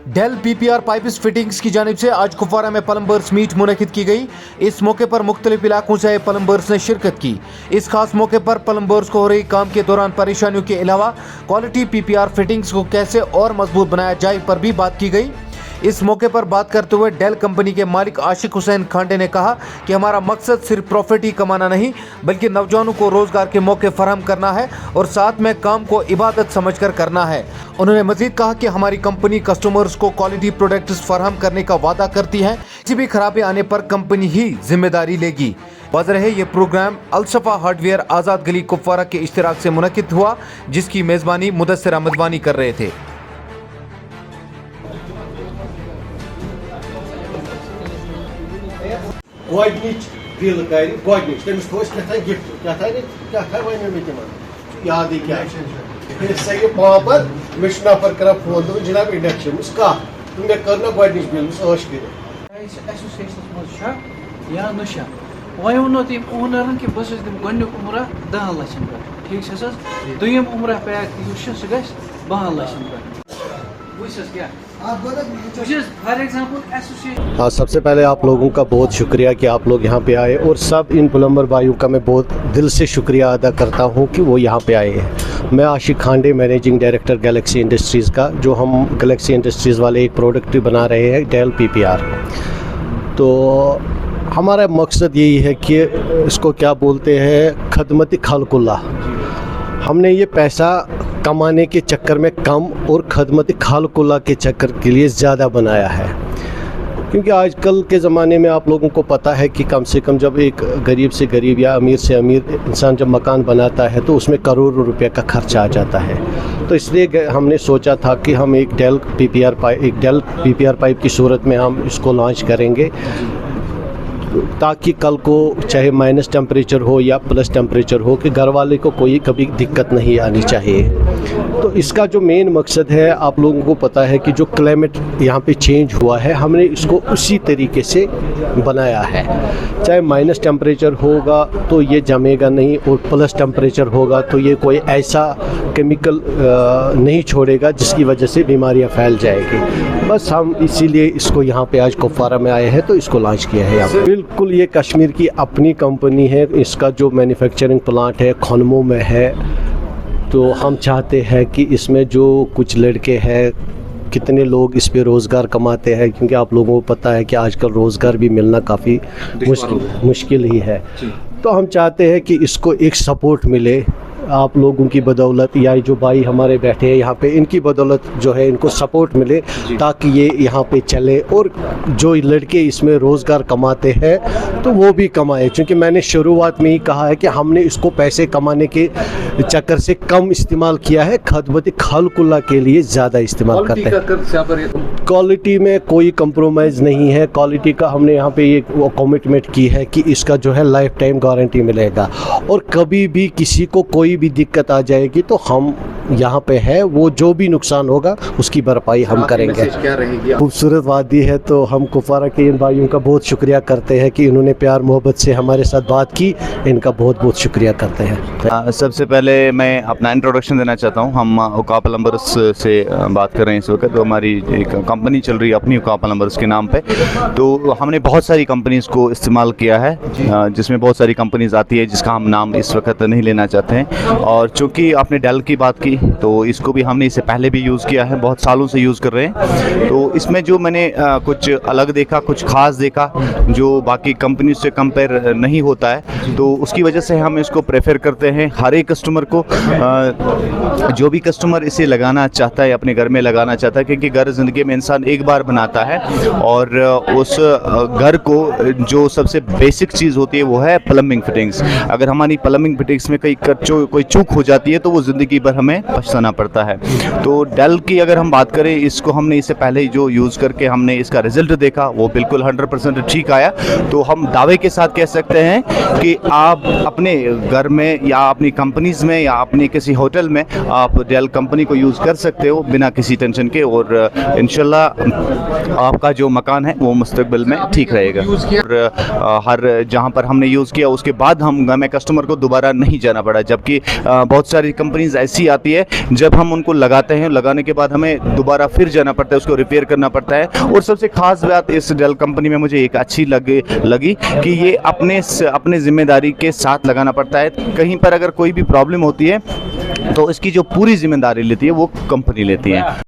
Del PPR pipes fittings की जानिब से आज कुपवारा में प्लम्बर्स मीट मुनक़िद की गई। इस मौके पर मुख्तलिफ इलाकों से आए प्लम्बर्स ने शिरकत की। इस खास मौके पर प्लम्बर्स को हो रही काम के दौरान परेशानियों के अलावा क्वालिटी पीपीआर फिटिंग्स को कैसे और मजबूत बनाया जाए पर भी बात की गई। इस मौके पर बात करते हुए डेल कंपनी के मालिक आशिक हुसैन खांडे ने कहा कि हमारा मकसद सिर्फ प्रॉफिट ही कमाना नहीं बल्कि नौजवानों को रोजगार के मौके फराहम करना है और साथ में काम को इबादत समझकर करना है। उन्होंने मजीद कहा कि हमारी कंपनी कस्टमर्स को क्वालिटी प्रोडक्ट्स फराहम करने का वादा करती है। किसी भी खराबी आने पर कंपनी ही जिम्मेदारी लेगी। बज रहे ये प्रोग्राम अलसफा हार्डवेयर आज़ाद गली कुपवारा के इश्तिराक से मुनक़िद हुआ, जिसकी मेज़बानी मुदस्सिर अहमद वानी कर रहे थे। गोडनिच बिल कर गोडनिच तमिस थोस क्या गिफ्ट क्या वन मे तम याद क्या फिर सही पापर मे नफर कर फोन दोन जनाब इंडक्शन कह तो मे कर ना गोडनिच बिल ऐश कर एसोसिएशन मज या नशा वह वो तम ओनरन कि बस दिम गोडनिक उम्र 10 लक्षन पे ठीक से दुयम उम्र पैक सह ग 12 लक्षन पे हाँ, सबसे पहले आप लोगों का बहुत शुक्रिया कि आप लोग यहाँ पे आए और सब इन प्लम्बर भाइयों का मैं बहुत दिल से शुक्रिया अदा करता हूँ कि वो यहाँ पे आए हैं। मैं Ashik Khande, managing director Galaxy Industries का, जो हम गैलेक्सी इंडस्ट्रीज़ वाले एक प्रोडक्ट बना रहे हैं डेल पीपीआर। तो हमारा मकसद यही है कि इसको क्या बोलते हैं, खदमत खल्कुल्लाह। हमने ये पैसा कमाने के चक्कर में कम और खदमत खालकुल्ला के चक्कर के लिए ज़्यादा बनाया है, क्योंकि आजकल के ज़माने में आप लोगों को पता है कि कम से कम जब एक गरीब से गरीब या अमीर से अमीर इंसान जब मकान बनाता है तो उसमें करोड़ों रुपए का खर्चा आ जाता है। तो इसलिए हमने सोचा था कि हम एक डेल पीपीआर पाइप की सूरत में हम इसको लॉन्च करेंगे, ताकि कल को चाहे माइनस टेम्परेचर हो या प्लस टेम्परेचर हो कि घर वाले को कोई कभी दिक्कत नहीं आनी चाहिए। तो इसका जो मेन मकसद है, आप लोगों को पता है कि जो क्लाइमेट यहाँ पे चेंज हुआ है, हमने इसको उसी तरीके से बनाया है। चाहे माइनस टेम्परेचर होगा तो ये जमेगा नहीं और प्लस टेम्परेचर होगा तो ये कोई ऐसा केमिकल नहीं छोड़ेगा जिसकी वजह से बीमारियाँ फैल जाएगी। बस हम इसीलिए इसको यहाँ पे आज कुपवारा में आए हैं तो इसको लॉन्च किया है यहाँ पे। बिल्कुल ये कश्मीर की अपनी कंपनी है, इसका जो मैन्युफैक्चरिंग प्लांट है खनमो में है। तो हम चाहते हैं कि इसमें जो कुछ लड़के हैं, कितने लोग इस पे रोज़गार कमाते हैं, क्योंकि आप लोगों को पता है कि आजकल रोज़गार भी मिलना काफ़ी मुश्किल ही है। तो हम चाहते हैं कि इसको एक सपोर्ट मिले आप लोगों की बदौलत, या जो भाई हमारे बैठे हैं यहाँ पे, इनकी बदौलत जो है इनको सपोर्ट मिले ताकि ये यहाँ पे चले और जो लड़के इसमें रोज़गार कमाते हैं तो वो भी कमाए। क्योंकि मैंने शुरुआत में ही कहा है कि हमने इसको पैसे कमाने के चक्कर से कम इस्तेमाल किया है, खदमत खालकुल्ला के लिए ज़्यादा इस्तेमाल करते हैं। क्वालिटी में कोई कंप्रोमाइज़ नहीं है। क्वालिटी का हमने यहाँ पे ये कमिटमेंट की है कि इसका जो है लाइफ टाइम गारंटी मिलेगा और कभी भी किसी को कोई भी दिक्कत आ जाएगी तो हम यहाँ पे है, वो जो भी नुकसान होगा उसकी भरपाई हम करेंगे। खूबसूरत वादी है, तो हम कुपवारा के इन भाइयों का बहुत शुक्रिया करते हैं कि इन्होंने प्यार मोहब्बत से हमारे साथ बात की। इनका बहुत बहुत शुक्रिया करते हैं। सबसे पहले मैं अपना इंट्रोडक्शन देना चाहता हूँ। हम उका प्लम्बर्स से बात कर रहे हैं इस वक्त। तो हमारी एक कंपनी चल रही है अपनी उका प्लम्बर्स के नाम पे। तो हमने बहुत सारी कंपनीज़ को इस्तेमाल किया है, जिसमें बहुत सारी कंपनीज़ आती है जिसका हम नाम इस वक्त नहीं लेना चाहते हैं। और चूँकि आपने डेल की बात की तो इसको भी हमने इससे पहले भी यूज़ किया है, बहुत सालों से यूज़ कर रहे हैं। तो इसमें जो मैंने कुछ अलग देखा, कुछ ख़ास देखा जो बाकी कंपनी से कंपेयर नहीं होता है, तो उसकी वजह से हम इसको प्रेफर करते हैं हर एक कस्टमर को। जो भी कस्टमर इसे लगाना चाहता है, अपने घर में लगाना चाहता है, क्योंकि घर ज़िंदगी में इंसान एक बार बनाता है और उस घर को जो सबसे बेसिक चीज़ होती है वो है प्लम्बिंग फिटिंग्स। अगर हमारी प्लम्बिंग फिटिंग्स में कोई चूक हो जाती है तो वो ज़िंदगी भर हमें पछताना पड़ता है। तो डेल की अगर हम बात करें, इसको हमने इससे पहले जो यूज़ करके हमने इसका रिज़ल्ट देखा वो बिल्कुल 100% ठीक आया। तो हम दावे के साथ कह सकते हैं कि आप अपने घर में या अपनी कंपनीज़ में या अपनी किसी होटल में आप डेल कंपनी को यूज़ कर सकते हो बिना किसी टेंशन के, और इंशाल्लाह आपका जो मकान है वो मुस्तकबिल में ठीक रहेगा। और हर जहाँ पर हमने यूज़ किया उसके बाद हमें कस्टमर को दोबारा नहीं जाना पड़ा, जबकि बहुत सारी कंपनीज ऐसी आती है है, जब हम उनको लगाते हैं, लगाने के बाद हमें दोबारा फिर जाना पड़ता है, उसको रिपेयर करना पड़ता है। और सबसे खास बात इस डेल कंपनी में मुझे एक अच्छी लगी कि ये अपने जिम्मेदारी के साथ लगाना पड़ता है। कहीं पर अगर कोई भी प्रॉब्लम होती है तो इसकी जो पूरी जिम्मेदारी लेती है वो कंपनी लेती है।